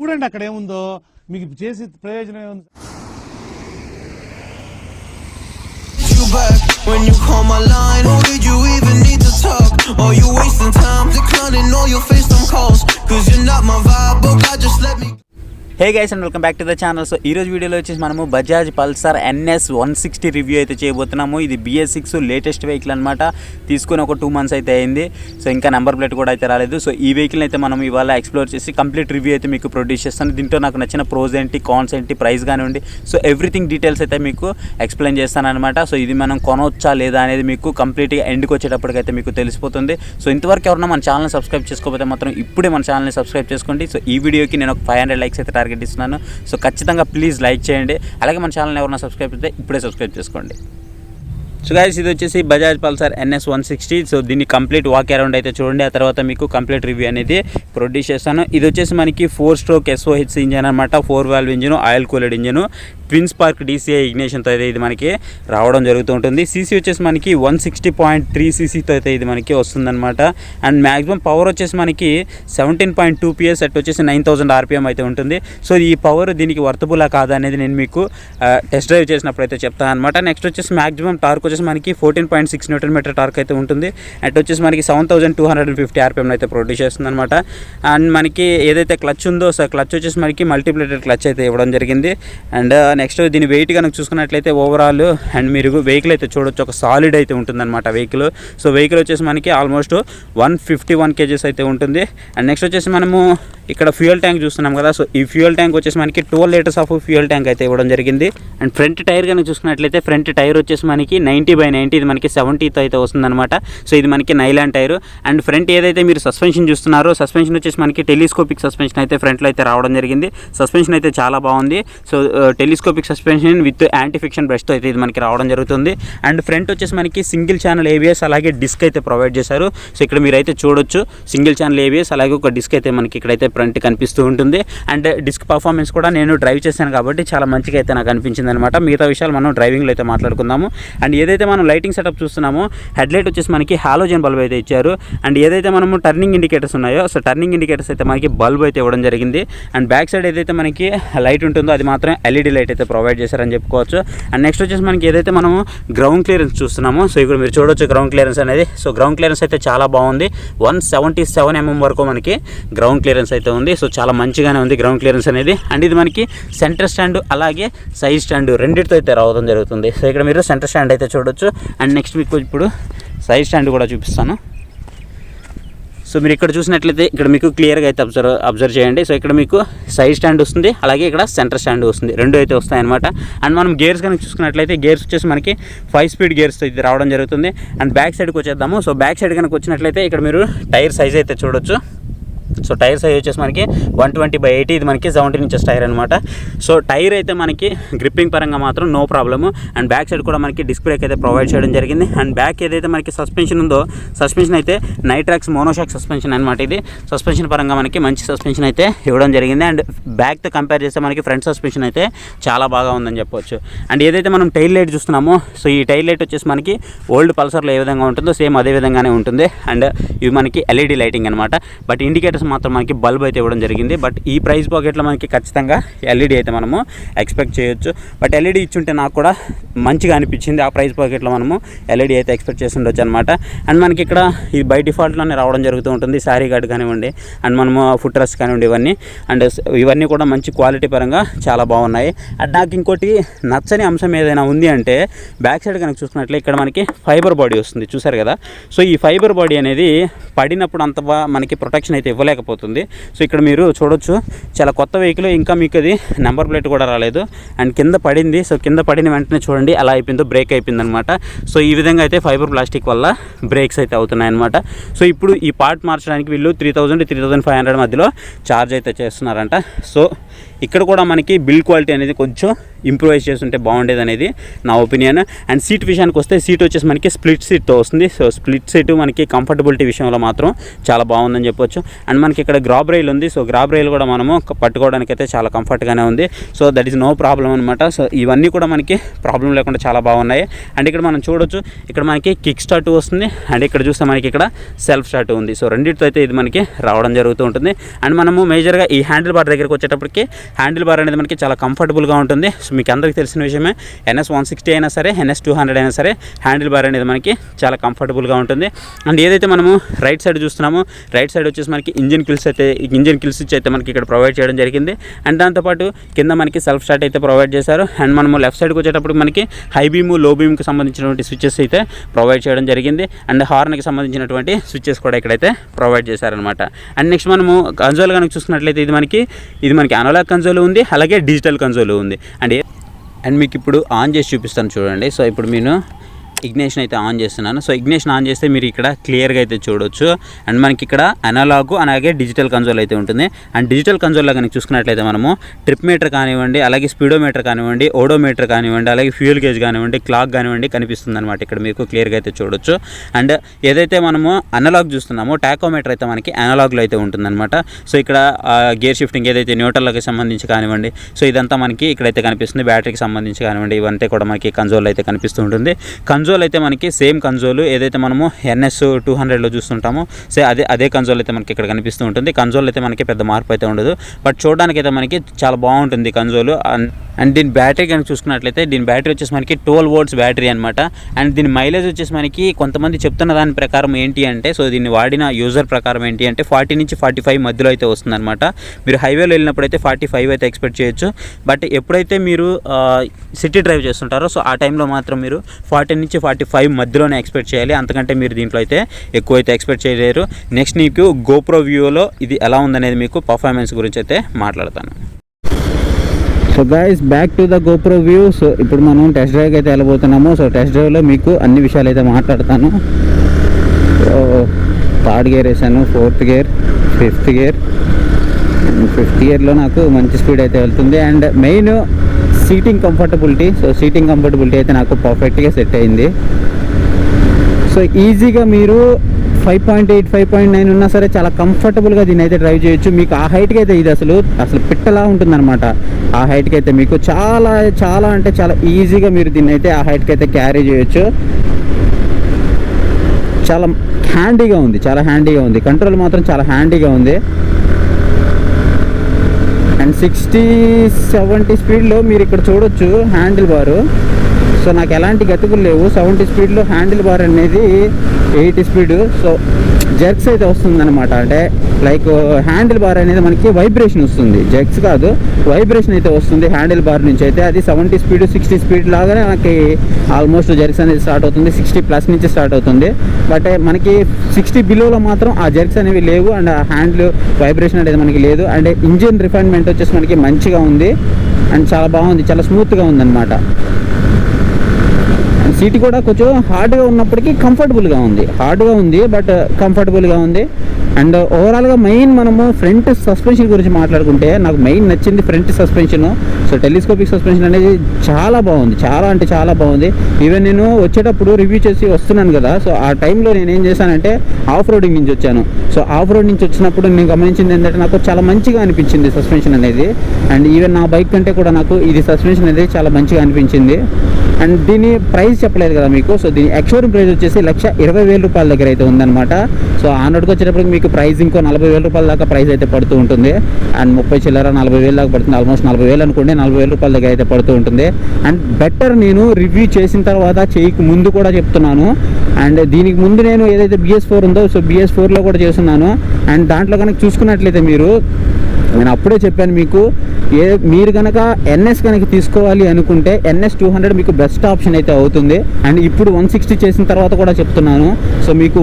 చూడండి అక్కడ ఏముందో, మీకు చేసి ప్రయోజనం ఏముంది. When you call my line, or did you even need to talk? Or you wasting time declining all your FaceTime calls? Cause you're not my vibe, but God just let me. Hey guys and welcome back to the channel. So ఈరోజు వీడియోలో వచ్చేసి మనము Bajaj Pulsar NS 160 review అయితే చేయబోతున్నాము. ఇది BS6 latest vehicle అనమాట. తీసుకుని ఒక 2 months అయితే అయింది. సో ఇంకా నెంబర్ ప్లేట్ కూడా అయితే రాలేదు. సో ఈ వెహికల్ అయితే మనం ఇవాళ ఎక్స్ప్లోర్ చేసి కంప్లీట్ రివ్యూ అయితే మీకు ప్రొడ్యూస్ చేస్తాను. దీంట్లో నాకు నచ్చిన ప్రోస్ ఏంటి, కాన్స్ ఏంటి, ప్రైస్ కానివ్వండి, సో ఎవ్రీథింగ్ డీటెయిల్స్ అయితే మీకు ఎక్స్ప్లెయిన్ చేస్తాను అనమాట. సో ఇది మనం కొనవచ్చా లేదా అనేది మీకు కంప్లీట్గా ఎండ్కి వచ్చేటప్పటికైతే మీకు తెలిసిపోతుంది. సో ఇంతవరకు ఎవరన్నా మన ఛానల్ని సబ్స్క్రైబ్ చేసుకోకపోతే మాత్రం ఇప్పుడే మన ఛానల్ని సబ్స్క్రైబ్ చేసుకోండి. సో ఈ వీడియోకి నేను ఒక 500 likes అయితే టార్గెట్ ఇస్తున్నాను. సో ఖచ్చితంగా ప్లీజ్ లైక్ చేయండి. అలాగే మన ఛానల్ ఎవరైనా సబ్స్క్రైబ్ అయితే ఇప్పుడే సబ్స్క్రైబ్ చేసుకోండి. సో గైస్ ఇది వచ్చేసి బజాజ్ పల్సర్ NS 160. సో దీన్ని కంప్లీట్ వాక్ అరౌండ్ అయితే చూడండి. ఆ తర్వాత మీకు కంప్లీట్ రివ్యూ అనేది ప్రొడ్యూస్ చేస్తాను. ఇది వచ్చేసి మనకి 4-stroke SOHC ఇంజన్ అనమాట. 4 valve engine, oil cooled engine, twin spark DCI ఇగ్నిషన్తో అయితే ఇది మనకి రావడం జరుగుతూ ఉంటుంది. సీసీ వచ్చేసి మనకి 160.3 cc అయితే ఇది మనకి వస్తుందన్నమాట. అండ్ మ్యాక్సిమం పవర్ వచ్చేసి మనకి 17.2 PS అట్ వచ్చేసి 9000 RPM అయితే ఉంటుంది. సో ఈ పవర్ దీనికి వర్తబులా కాదా అనేది నేను మీకు టెస్ట్ డ్రైవ్ చేసినప్పుడు అయితే చెప్తాను అనమాట. నెక్స్ట్ వచ్చేసి మ్యాక్సిమం టార్క్ వచ్చేసి మనకి 14.6 Nm టార్క్ అయితే ఉంటుంది. అట్ వచ్చేసి మనకి 7250 RPM అయితే ప్రొడ్యూస్ చేస్తుంది అనమాట. అండ్ మనకి ఏదైతే క్లచ్ ఉందో, సో క్లచ్ వచ్చేసి మనకి మల్టీప్లేటెడ్ క్లచ్ అయితే ఇవ్వడం జరిగింది. అండ్ నెక్స్ట్ దీని వెయిట్ కనుక చూసుకున్నట్లయితే ఓవరాల్ అండ్ మీరు వెహికల్ అయితే చూడొచ్చు, ఒక సాలిడ్ అయితే ఉంటుందన్నమాట వెహికల్. సో వెహికల్ వచ్చేసి మనకి ఆల్మోస్ట్ 151 kgs అయితే ఉంటుంది. అండ్ నెక్స్ట్ వచ్చేసి మనము ఇక్కడ ఫ్యూయల్ ట్యాంక్ చూస్తున్నాం కదా. సో ఈ ఫ్యూయల్ ట్యాంక్ వచ్చేసి మనకి 12 liters ఆఫ్ ఫ్యూయల్ ట్యాంక్ అయితే ఇవ్వడం జరిగింది. అండ్ ఫ్రంట్ టైర్ కనుక చూసుకున్నట్లయితే ఫ్రంట్ టైర్ వచ్చేసి మనకి 90/90, ఇది మనకి 70తో అయితే వస్తుందన్నమాట. సో ఇది మనకి నైలాన్ టైర్. అండ్ ఫ్రంట్ ఏదైతే మీరు సస్పెన్షన్ చూస్తున్నారో, సస్పెన్షన్ వచ్చేసి మనకి టెలిస్కోపిక్ సస్పెన్షన్ అయితే ఫ్రంట్లో అయితే రావడం జరిగింది. సస్పెన్షన్ అయితే చాలా బాగుంది. So telescopic suspension with anti friction బ్రష్తో అయితే ఇది మనకి రావడం జరుగుతుంది. అండ్ ఫ్రంట్ వచ్చేసి మనకి సింగిల్ ఛానల్ ABS అలాగే డిస్క్ అయితే ప్రొవైడ్ చేశారు. సో ఇక్కడ మీరు అయితే చూడొచ్చు, సింగిల్ ఛానల్ ABS అలాగే ఒక డిస్క్ అయితే మనకి ఇక్కడైతే ఫ్రంట్ కనిపిస్తూ ఉంటుంది. అండ్ డిస్క్ పర్ఫార్మెన్స్ కూడా నేను డ్రైవ్ చేశాను కాబట్టి చాలా మంచిగా అయితే నాకు అనిపించింది అనమాట. మిగతా విషయాలు మనం డ్రైవింగ్లో అయితే మాట్లాడుకుందాము. అండ్ ఏదైతే మనం లైటింగ్ సెటప్ చూస్తున్నామో, హెడ్లైట్ వచ్చేసి మనకి హాలోజన్ బల్బ్ అయితే ఇచ్చారు. అండ్ ఏదైతే మనము టర్నింగ్ ఇండికేటర్స్ ఉన్నాయో, సో టర్నింగ్ ఇండికేటర్స్ అయితే మనకి బల్బ్ అయితే ఇవ్వడం జరిగింది. అండ్ బ్యాక్ సైడ్ ఏదైతే మనకి లైట్ ఉంటుందో అది మాత్రం LED లైట్ అయితే ప్రొవైడ్ చేశారని చెప్పుకోవచ్చు. అండ్ నెక్స్ట్ వచ్చేసి మనకి ఏదైతే మనము గ్రౌండ్ క్లియరెన్స్ చూస్తున్నామో, సో ఇక్కడ మీరు చూడొచ్చు గ్రౌండ్ క్లియరెన్స్ అనేది. సో గ్రౌండ్ క్లియరెన్స్ అయితే చాలా బాగుంది. 177 mm వరకు మనకి గ్రౌండ్ క్లియరెన్స్ అయితే ఉంది. సో చాలా మంచిగానే ఉంది గ్రౌండ్ క్లియరెన్స్ అనేది. అండ్ ఇది మనకి సెంటర్ స్టాండ్ అలాగే సైడ్ స్టాండ్ రెండింటితో అయితే రావడం జరుగుతుంది. సో ఇక్కడ మీరు సెంటర్ స్టాండ్ అయితే చూడొచ్చు. అండ్ నెక్స్ట్ మీకు ఇప్పుడు సైడ్ స్టాండ్ కూడా చూపిస్తాను. సో మీరు ఇక్కడ చూసినట్లయితే ఇక్కడ మీకు క్లియర్గా అయితే అబ్జర్వ్ చేయండి. సో ఇక్కడ మీకు సైడ్ స్టాండ్ వస్తుంది, అలాగే ఇక్కడ సెంటర్ స్టాండ్ వస్తుంది, రెండు అయితే వస్తాయన్నమాట. అండ్ మనం గేర్స్ కనుక చూసుకున్నట్లయితే గేర్స్ వచ్చేసి మనకి 5 speed గేర్స్తో ఇది రావడం జరుగుతుంది. అండ్ బ్యాక్ సైడ్కి వచ్చేద్దాము. సో బ్యాక్ సైడ్ కనుక వచ్చినట్లయితే ఇక్కడ మీరు టైర్ సైజ్ అయితే చూడొచ్చు. సో టైర్ సైజ్ వచ్చేసి మనకి 120/80, ఇది మనకి 17 inches టైర్ అనమాట. సో టైర్ అయితే మనకి గ్రిప్పింగ్ పరంగా మాత్రం no problem. And back side కూడా మనకి డిస్క్ బ్రేక్ అయితే ప్రొవైడ్ చేయడం జరిగింది. అండ్ బ్యాక్ ఏదైతే మనకి సస్పెన్షన్ ఉందో, సస్పెన్షన్ అయితే నైట్రాక్స్ మోనోషాక్ సస్పెన్షన్ అనమాట. ఇది సస్పెన్షన్ పరంగా మనకి మంచి సస్పెన్షన్ అయితే ఇవ్వడం జరిగింది. అండ్ బ్యాక్తో కంపేర్ చేస్తే మనకి ఫ్రంట్ సస్పెన్షన్ అయితే చాలా బాగా ఉందని చెప్పవచ్చు. అండ్ ఏదైతే మనం టైల్ లైట్ చూస్తున్నామో, సో ఈ టైల్ లైట్ వచ్చేసి మనకి ఓల్డ్ పల్సర్లో ఏ విధంగా ఉంటుందో సేమ్ అదే విధంగానే ఉంటుంది. అండ్ ఇవి మనకి LED లైటింగ్ అనమాట. బట్ ఇండికేటర్స్ మాత్రం మనకి బల్బ్ అయితే ఇవ్వడం జరిగింది. బట్ ఈ ప్రైస్ పాకెట్లో మనకి ఖచ్చితంగా LED అయితే మనము ఎక్స్పెక్ట్ చేయొచ్చు. బట్ LED ఇచ్చుంటే నాకు కూడా మంచిగా అనిపించింది. ఆ ప్రైస్ పాకెట్లో మనము LED అయితే ఎక్స్పెక్ట్ చేసి ఉండొచ్చు అనమాట. అండ్ మనకి ఇక్కడ ఇది బై డిఫాల్ట్లోనే రావడం జరుగుతూ ఉంటుంది. శారీ గార్డ్ కానివ్వండి, అండ్ మనము ఫుట్ రెస్ట్ కానివ్వండి, ఇవన్నీ కూడా మంచి క్వాలిటీ పరంగా చాలా బాగున్నాయి. అండ్ నాకు ఇంకోటి నచ్చని అంశం ఏదైనా ఉంది అంటే, బ్యాక్ సైడ్ కనుక చూసుకున్నట్లయితే ఇక్కడ మనకి ఫైబర్ బాడీ వస్తుంది, చూసారు కదా. సో ఈ ఫైబర్ బాడీ అనేది పడినప్పుడు అంత మనకి ప్రొటెక్షన్ అయితే ఇవ్వలేకపోతుంది. సో ఇక్కడ మీరు చూడొచ్చు, చాలా కొత్త వెహికల్, ఇంకా మీకు అది నెంబర్ ప్లేట్ కూడా రాలేదు. అండ్ కింద పడింది. సో కింద పడిన వెంటనే చూడండి ఎలా అయిపోయిందో, బ్రేక్ అయిపోయింది అనమాట. సో ఈ విధంగా అయితే ఫైబర్ ప్లాస్టిక్ వల్ల బ్రేక్స్ అయితే అవుతున్నాయి అనమాట. సో ఇప్పుడు ఈ పార్ట్ మార్చడానికి వీళ్ళు 3000-3500 మధ్యలో ఛార్జ్ అయితే చేస్తున్నారంట. సో ఇక్కడ కూడా మనకి బిల్డ్ క్వాలిటీ అనేది కొంచెం ఇంప్రూవైజ్ చేస్తుంటే బాగుండేది అనేది నా ఒపీనియన్. అండ్ సీట్ విషయానికి వస్తే సీట్ వచ్చేసి మనకి స్ప్లిట్ సీట్తో వస్తుంది. సో స్ప్లిట్ సీటు మనకి కంఫర్టబిలిటీ విషయంలో మాత్రం చాలా బాగుందని చెప్పొచ్చు. అండ్ మనకి ఇక్కడ గ్రాబ్ రైల్ ఉంది. సో గ్రాబ్ రైల్ కూడా మనము పట్టుకోవడానికి అయితే చాలా కంఫర్ట్గానే ఉంది. So that is no problem అనమాట. సో ఇవన్నీ కూడా మనకి ప్రాబ్లం లేకుండా చాలా బాగున్నాయి. అండ్ ఇక్కడ మనం చూడొచ్చు, ఇక్కడ మనకి కిక్ స్టార్ట్ వస్తుంది. అండ్ ఇక్కడ చూస్తే మనకి ఇక్కడ సెల్ఫ్ స్టార్ట్ ఉంది. సో రెండింటితో అయితే ఇది మనకి రావడం జరుగుతూ ఉంటుంది. అండ్ మనము మేజర్గా ఈ హ్యాండిల్ బార్ దగ్గరికి వచ్చేటప్పటికి హ్యాండిల్ బార్ అనేది మనకి చాలా కంఫర్టబుల్గా ఉంటుంది. సో మీకు అందరికీ తెలిసిన విషయమే, NS160 అయినా సరే NS200 అయినా సరే హ్యాండిల్ బార్ అనేది మనకి చాలా కంఫర్టబుల్గా ఉంటుంది. అండ్ ఏదైతే మనము రైట్ సైడ్ చూస్తున్నామో, రైట్ సైడ్ వచ్చేసి మనకి ఇంజిన్ కిల్స్ స్విచ్ అయితే మనకి ఇక్కడ ప్రొవైడ్ చేయడం జరిగింది. అండ్ దాంతోపాటు కింద మనకి సెల్ఫ్ స్టార్ట్ అయితే ప్రొవైడ్ చేశారు. అండ్ మనము లెఫ్ట్ సైడ్కి వచ్చేటప్పుడు మనకి హై బీమ్ లో బీమ్కి సంబంధించినటువంటి స్విచెస్ అయితే ప్రొవైడ్ చేయడం జరిగింది. అండ్ హార్న్కి సంబంధించినటువంటి స్విచెస్ కూడా ఇక్కడైతే ప్రొవైడ్ చేశారనమాట. అండ్ నెక్స్ట్ మనము కన్సోల్ కనుక చూసుకున్నట్లయితే ఇది మనకి అనలాగ్ కన్సోల్ ఉంది, అలాగే డిజిటల్ కన్సోల్ ఉంది. అండ్ మీకు ఇప్పుడు ఆన్ చేసి చూపిస్తాను చూడండి. సో ఇప్పుడు నేను ఇగ్నిషన్ అయితే ఆన్ చేస్తున్నాను. సో ఇగ్నిషన్ ఆన్ చేస్తే మీరు ఇక్కడ క్లియర్గా అయితే చూడొచ్చు. అండ్ మనకి ఇక్కడ అనలాగ్ అలాగే డిజిటల్ కన్సోల్ అయితే ఉంటుంది. అండ్ డిజిటల్ కన్సోల్లో కనుక చూసుకున్నట్లయితే మనము ట్రిప్ మీటర్ కానివ్వండి, అలాగే స్పీడోమీటర్ కానివ్వండి, ఓడోమీటర్ కానివ్వండి, అలాగే ఫ్యూయల్ గేజ్ కానివ్వండి, క్లాక్ కానివ్వండి కనిపిస్తుంది అనమాట. ఇక్కడ మీకు క్లియర్గా అయితే చూడొచ్చు. అండ్ ఏదైతే మనము అనలాగ్ చూస్తున్నామో టాకోమీటర్ అయితే మనకి అనలాగ్లో అయితే ఉంటుందన్నమాట. సో ఇక్కడ గేర్ షిఫ్టింగ్ ఏదైతే న్యూట్రల్కి సంబంధించి కానివ్వండి, సో ఇదంతా మనకి ఇక్కడైతే కనిపిస్తుంది. బ్యాటరీకి సంబంధించి కానివ్వండి, ఇవంతా కూడా మనకి కన్సోల్ అయితే కనిపిస్తూ ఉంటుంది. కన్సోల్ అయితే మనకి సేమ్ కన్సోల్ ఏదైతే మనము NS200లో చూస్తుంటామో అదే కన్సోల్ అయితే మనకి ఇక్కడ కనిపిస్తూ ఉంటుంది. కన్సోల్ అయితే మనకి పెద్ద మార్పు అయితే ఉండదు, బట్ చూడడానికి అయితే మనకి చాలా బాగుంటుంది కన్సోల్. అండ్ దీని బ్యాటరీ కనుక చూసుకున్నట్లయితే దీని బ్యాటరీ వచ్చేసి మనకి 12 volts బ్యాటరీ అనమాట. అండ్ దీని మైలేజ్ వచ్చేసి మనకి కొంతమంది చెప్తున్న దాని ప్రకారం ఏంటి అంటే, సో దీన్ని వాడిన యూజర్ ప్రకారం ఏంటి అంటే 40 నుంచి 45 మధ్యలో అయితే వస్తుందన్నమాట. మీరు హైవేలో వెళ్ళినప్పుడు అయితే 45 అయితే ఎక్స్పెక్ట్ చేయొచ్చు. బట్ ఎప్పుడైతే మీరు సిటీ డ్రైవ్ చేస్తుంటారో సో ఆ టైంలో మాత్రం మీరు 40 నుంచి 45 మధ్యలోనే ఎక్స్పెక్ట్ చేయాలి. అంతకంటే మీరు దీంట్లో అయితే ఎక్కువ అయితే ఎక్స్పెక్ట్ చేయలేరు. నెక్స్ట్ మీకు గోప్రో వ్యూలో ఇది ఎలా ఉందనేది మీకు పర్ఫార్మెన్స్ గురించి అయితే మాట్లాడతాను. So guys, back to the GoPro view. So ఇప్పుడు మనం టెస్ట్ డ్రైవ్కి అయితే వెళ్ళబోతున్నాము. సో టెస్ట్ డ్రైవ్లో మీకు అన్ని విషయాలు అయితే మాట్లాడతాను. సో 3rd గేర్ వేసాను, 4th gear, 5th gear. 5th గేర్లో నాకు మంచి స్పీడ్ అయితే వెళ్తుంది. And main seating comfortability. So seating comfortability అయితే నాకు పర్ఫెక్ట్గా సెట్ అయింది. సో ఈజీగా మీరు 5.8, 5.9 ఉన్నా సరే చాలా కంఫర్టబుల్గా దీన్ని అయితే డ్రైవ్ చేయొచ్చు. మీకు ఆ హైట్కి అయితే ఇది అసలు పిట్టలా ఉంటుందన్నమాట. ఆ హైట్కి అయితే మీకు చాలా చాలా అంటే చాలా ఈజీగా మీరు దీన్ని అయితే ఆ హైట్కి అయితే క్యారీ చేయొచ్చు. చాలా హ్యాండీగా ఉంది. కంట్రోల్ మాత్రం చాలా హ్యాండీగా ఉంది. అండ్ 60-70 స్పీడ్లో మీరు ఇక్కడ చూడొచ్చు హ్యాండిల్ బారు. సో నాకు ఎలాంటి గతుకులు లేవు. 70 స్పీడ్లో హ్యాండిల్ బార్ అనేది 80 స్పీడ్. సో జర్క్స్ అయితే వస్తుందన్నమాట. అంటే లైక్ హ్యాండిల్ బార్ అనేది మనకి వైబ్రేషన్ వస్తుంది, జర్క్స్ కాదు, వైబ్రేషన్ అయితే వస్తుంది హ్యాండిల్ బార్ నుంచి అయితే. అది 70 స్పీడ్ 60 స్పీడ్ లాగానే మనకి ఆల్మోస్ట్ జర్క్స్ అనేది స్టార్ట్ అవుతుంది. 60+ నుంచి స్టార్ట్ అవుతుంది. బట్ మనకి 60 బిలోలో మాత్రం ఆ జర్క్స్ అనేవి లేవు. అండ్ ఆ హ్యాండిల్ వైబ్రేషన్ అనేది మనకి లేదు. అండ్ ఇంజిన్ రిఫైన్మెంట్ వచ్చేసి మనకి మంచిగా ఉంది. అండ్ చాలా బాగుంది, చాలా స్మూత్గా ఉందన్నమాట. సీట్ కూడా కొంచెం హార్డ్గా ఉన్నప్పటికీ కంఫర్టబుల్గా ఉంది, బట్ కంఫర్టబుల్గా ఉంది. అండ్ ఓవరాల్గా మెయిన్ మనము ఫ్రంట్ సస్పెన్షన్ గురించి మాట్లాడుకుంటే నాకు మెయిన్ నచ్చింది front suspension. So telescopic suspension అనేది చాలా బాగుంది, చాలా అంటే చాలా బాగుంది. ఈవెన్ నేను వచ్చేటప్పుడు రివ్యూ చేసి వస్తున్నాను కదా, సో ఆ టైంలో నేను ఏం చేశానంటే ఆఫ్ రోడింగ్ నుంచి వచ్చాను. సో ఆఫ్ రోడ్ నుంచి వచ్చినప్పుడు నేను గమనించింది ఏంటంటే నాకు చాలా మంచిగా అనిపించింది సస్పెన్షన్ అనేది. అండ్ ఈవెన్ నా బైక్ కంటే కూడా నాకు ఇది సస్పెన్షన్ అనేది చాలా మంచిగా అనిపించింది. అండ్ దీని ప్రైస్ చెప్పలేదు కదా మీకు. సో దీని ఎక్స్షోరూమ్ ప్రైస్ వచ్చేసి 1,20,000 రూపాయల దగ్గర అయితే ఉందన్నమాట. సో ఆన్ రోడ్కి వచ్చేటప్పటికి మీకు ప్రైస్ ఇంకో 40,000 రూపాయల దాకా ప్రైస్ అయితే పడుతూ ఉంటుంది. అండ్ 30 చిల్లర 40,000 దాకా పడుతుంది. ఆల్మోస్ట్ 40,000 అనుకోండి, 40,000 రూపాయల దగ్గర అయితే పడుతూ ఉంటుంది. అండ్ బెటర్ నేను రివ్యూ చేసిన తర్వాత చేయక ముందు కూడా చెప్తున్నాను. అండ్ దీనికి ముందు నేను ఏదైతే BS4 ఉందో సో BS4లో కూడా చేస్తున్నాను. అండ్ దాంట్లో కనుక చూసుకున్నట్లయితే నేను అప్పుడే చెప్పాను మీకు, మీరు కనుక NS కనుక తీసుకోవాలి అనుకుంటే NS200 మీకు బెస్ట్ ఆప్షన్ అయితే అవుతుంది. అండ్ ఇప్పుడు 160 చేసిన తర్వాత కూడా చెప్తున్నాను. సో మీకు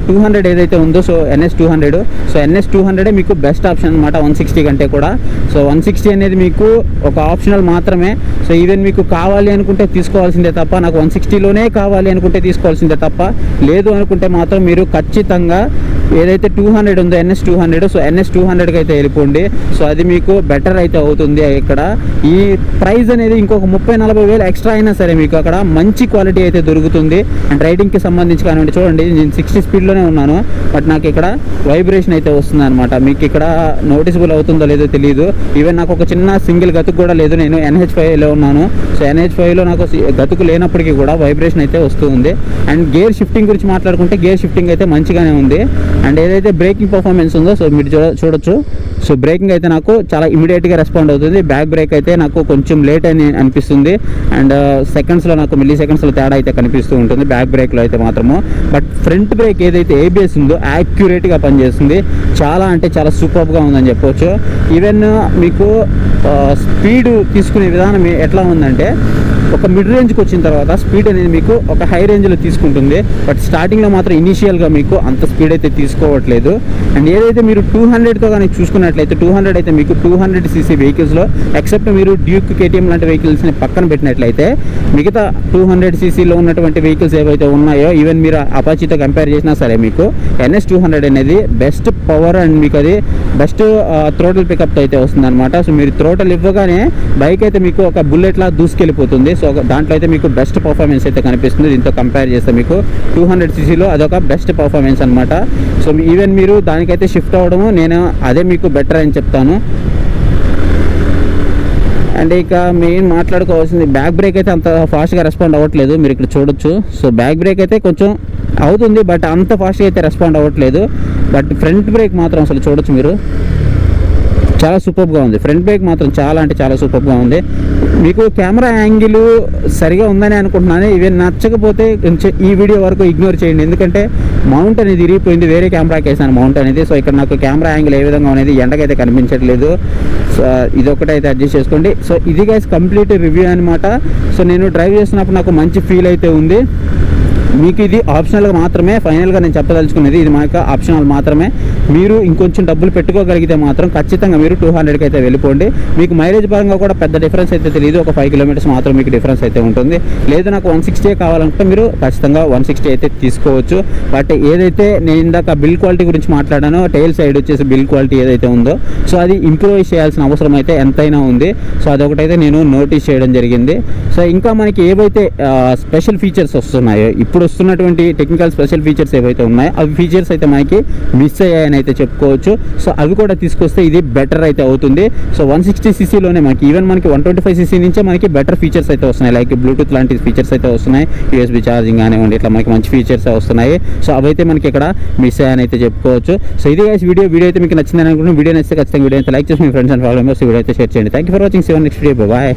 200 ఏదైతే ఉందో సో NS200, సో NS200 మీకు బెస్ట్ ఆప్షన్ అనమాట 160 కంటే కూడా. సో 160 అనేది మీకు ఒక ఆప్షనల్ మాత్రమే. సో ఈవెన్ మీకు కావాలి అనుకుంటే తీసుకోవాల్సిందే తప్ప, నాకు 160లోనే కావాలి అనుకుంటే తీసుకోవాల్సిందే తప్ప, లేదు అనుకుంటే మాత్రం మీరు ఖచ్చితంగా ఏదైతే 200 ఉందో NS 200, సో NS 200కి అయితే వెళ్ళిపోండి. సో అది మీకు బెటర్ అయితే అవుతుంది. ఇక్కడ ఈ ప్రైస్ అనేది ఇంకొక 30-40 వేలు ఎక్స్ట్రా అయినా సరే మీకు అక్కడ మంచి క్వాలిటీ అయితే దొరుకుతుంది. అండ్ రైడింగ్కి సంబంధించి కానివ్వండి, చూడండి నేను 60 స్పీడ్లోనే ఉన్నాను, బట్ నాకు ఇక్కడ వైబ్రేషన్ అయితే వస్తుంది అనమాట. మీకు ఇక్కడ నోటిసబుల్ అవుతుందో లేదో తెలియదు. ఈవెన్ నాకు ఒక చిన్న సింగిల్ గతుకు కూడా లేదు. నేను NH5లో ఉన్నాను. సో NH5లో నాకు గతుకు లేనప్పటికీ కూడా వైబ్రేషన్ అయితే వస్తుంది. అండ్ గేర్ షిఫ్టింగ్ గురించి మాట్లాడుకుంటే గేర్ షిఫ్టింగ్ అయితే మంచిగానే ఉంది. అండ్ ఏదైతే బ్రేకింగ్ పర్ఫార్మెన్స్ ఉందో సో మీరు చూడొచ్చు. సో బ్రేకింగ్ అయితే నాకు చాలా ఇమీడియట్గా రెస్పాండ్ అవుతుంది. బ్యాక్ బ్రేక్ అయితే నాకు కొంచెం లేట్ అని అనిపిస్తుంది. అండ్ సెకండ్స్లో నాకు మిల్లీ సెకండ్స్లో తేడా అయితే కనిపిస్తూ ఉంటుంది బ్యాక్ బ్రేక్లో అయితే మాత్రము. బట్ ఫ్రంట్ బ్రేక్ ఏదైతే ABS ఉందో యాక్యురేట్గా పనిచేస్తుంది. చాలా అంటే చాలా సూపర్గా ఉందని చెప్పవచ్చు. ఈవెన్ మీకు స్పీడ్ తీసుకునే విధానం ఎట్లా ఉందంటే, ఒక మిడ్ రేంజ్కి వచ్చిన తర్వాత స్పీడ్ అనేది మీకు ఒక హై రేంజ్లో తీసుకుంటుంది. బట్ స్టార్టింగ్లో మాత్రం ఇనీషియల్గా మీకు అంత స్పీడ్ అయితే తీసుకోవట్లేదు. అండ్ ఏదైతే మీరు 200తో కానీ చూసుకున్నట్లయితే 200 అయితే మీకు 200cc వెహికల్స్లో ఎక్సెప్ట్ మీరు డ్యూక్, KTM లాంటి వెహికల్స్ని పక్కన పెట్టినట్లయితే మిగతా 200ccలో ఉన్నటువంటి వెహికల్స్ ఏవైతే ఉన్నాయో, ఈవెన్ మీరు అపాచీతో కంపేర్ చేసినా సరే మీకు NS 200 అనేది బెస్ట్ పవర్ అండ్ మీకు అది బెస్ట్ థ్రోటల్ పికప్ అయితే వస్తుంది అనమాట. సో మీరు థ్రోటల్ ఇవ్వగానే బైక్ అయితే మీకు ఒక బుల్లెట్లా దూసుకెళ్ళిపోతుంది. సో దాంట్లో అయితే మీకు బెస్ట్ పర్ఫార్మెన్స్ అయితే కనిపిస్తుంది. దీంతో కంపేర్ చేస్తే మీకు 200ccలో అదొక బెస్ట్ పర్ఫార్మెన్స్ అనమాట. సో ఈవెన్ మీరు దానికైతే షిఫ్ట్ అవ్వడము నేను అదే మీకు బెటర్ అని చెప్తాను. అండ్ ఇక మెయిన్ మాట్లాడుకోవాల్సింది బ్యాక్ బ్రేక్ అయితే అంత ఫాస్ట్గా రెస్పాండ్ అవ్వట్లేదు. మీరు ఇక్కడ చూడొచ్చు. సో బ్యాక్ బ్రేక్ అయితే కొంచెం అవుతుంది, బట్ అంత ఫాస్ట్గా అయితే రెస్పాండ్ అవ్వట్లేదు. బట్ ఫ్రంట్ బ్రేక్ మాత్రం అసలు చూడొచ్చు మీరు, చాలా సూపర్గా ఉంది. ఫ్రంట్ బ్రేక్ మాత్రం చాలా అంటే చాలా సూపర్గా ఉంది. మీకు కెమెరా యాంగిల్ సరిగా ఉందని అనుకుంటున్నాను. ఇవి నచ్చకపోతే ఈ వీడియో వరకు ఇగ్నోర్ చేయండి, ఎందుకంటే మౌంట్ అనేది ఇరిగిపోయింది. వేరే కెమెరాకి వేసాను మౌంట్ అనేది. సో ఇక్కడ నాకు కెమెరా యాంగిల్ ఏ విధంగా అనేది ఎండకైతే కనిపించట్లేదు. సో ఇదొకటైతే అడ్జస్ట్ చేసుకోండి. సో ఇది గైస్ కంప్లీట్ రివ్యూ అనమాట. సో నేను డ్రైవ్ చేస్తున్నప్పుడు నాకు మంచి ఫీల్ అయితే ఉంది. మీకు ఇది ఆప్షనల్గా మాత్రమే, ఫైనల్గా నేను చెప్పదలుచుకునేది ఇది మాకు ఆప్షనల్ మాత్రమే. మీరు ఇంకొంచెం డబ్బులు పెట్టుకోగలిగితే మాత్రం ఖచ్చితంగా మీరు 200కి అయితే వెళ్ళిపోండి. మీకు మైలేజ్ పరంగా కూడా పెద్ద డిఫరెన్స్ అయితే తెలియదు. ఒక 5 కిలోమీటర్స్ మాత్రం మీకు డిఫరెన్స్ అయితే ఉంటుంది. లేదు నాకు 160 కావాలంటే మీరు ఖచ్చితంగా 160 అయితే తీసుకోవచ్చు. బట్ ఏదైతే నేను ఇందాక బిల్డ్ క్వాలిటీ గురించి మాట్లాడానో, టైల్ సైడ్ వచ్చేసి బిల్డ్ క్వాలిటీ ఏదైతే ఉందో సో అది ఇంప్రూవ్ చేయాల్సిన అవసరం అయితే ఎంతైనా ఉంది. సో అదొకటైతే నేను నోటీస్ చేయడం జరిగింది. సో ఇంకా మనకి ఏవైతే స్పెషల్ ఫీచర్స్ వస్తున్నాయో, ఇప్పుడు వస్తున్నటువంటి టెక్నికల్ స్పెషల్ ఫీచర్స్ ఏవైతే ఉన్నాయో అవి ఫీచర్స్ అయితే మనకి మిస్ అయ్యాయని అయితే చెప్పుకోవచ్చు. సో అవి కూడా తీసుకొస్తే ఇది బెటర్ అయితే అవుతుంది. సో 160ccలోనే మనకి ఈవెన్ మనకి 125cc నుంచే మనకి బెటర్ ఫీచర్స్ అయితే వస్తున్నాయి. లైక్ బ్లూటూత్ లాంటి ఫీచర్స్ అయితే వస్తున్నాయి. USB ఛార్జింగ్ కానివ్వండి, ఇట్లా మనకి మంచి ఫీచర్స్ వస్తున్నాయి. సో అవైతే మనకి ఇక్కడ మిస్ అయ్యాయని అయితే చెప్పుకోవచ్చు. సో ఇది గైస్ వీడియో అయితే మీకు నచ్చిందని అనుకుంటున్నాను. వీడియో నచ్చితే ఖచ్చితంగా వీడియో అయితే లైక్ చేసి మీ ఫ్రెండ్స్ అండ్ ఫాలోవర్స్ వీడియో అయితే షేర్ చేయండి. Thank you for watching. See you next video. Bye.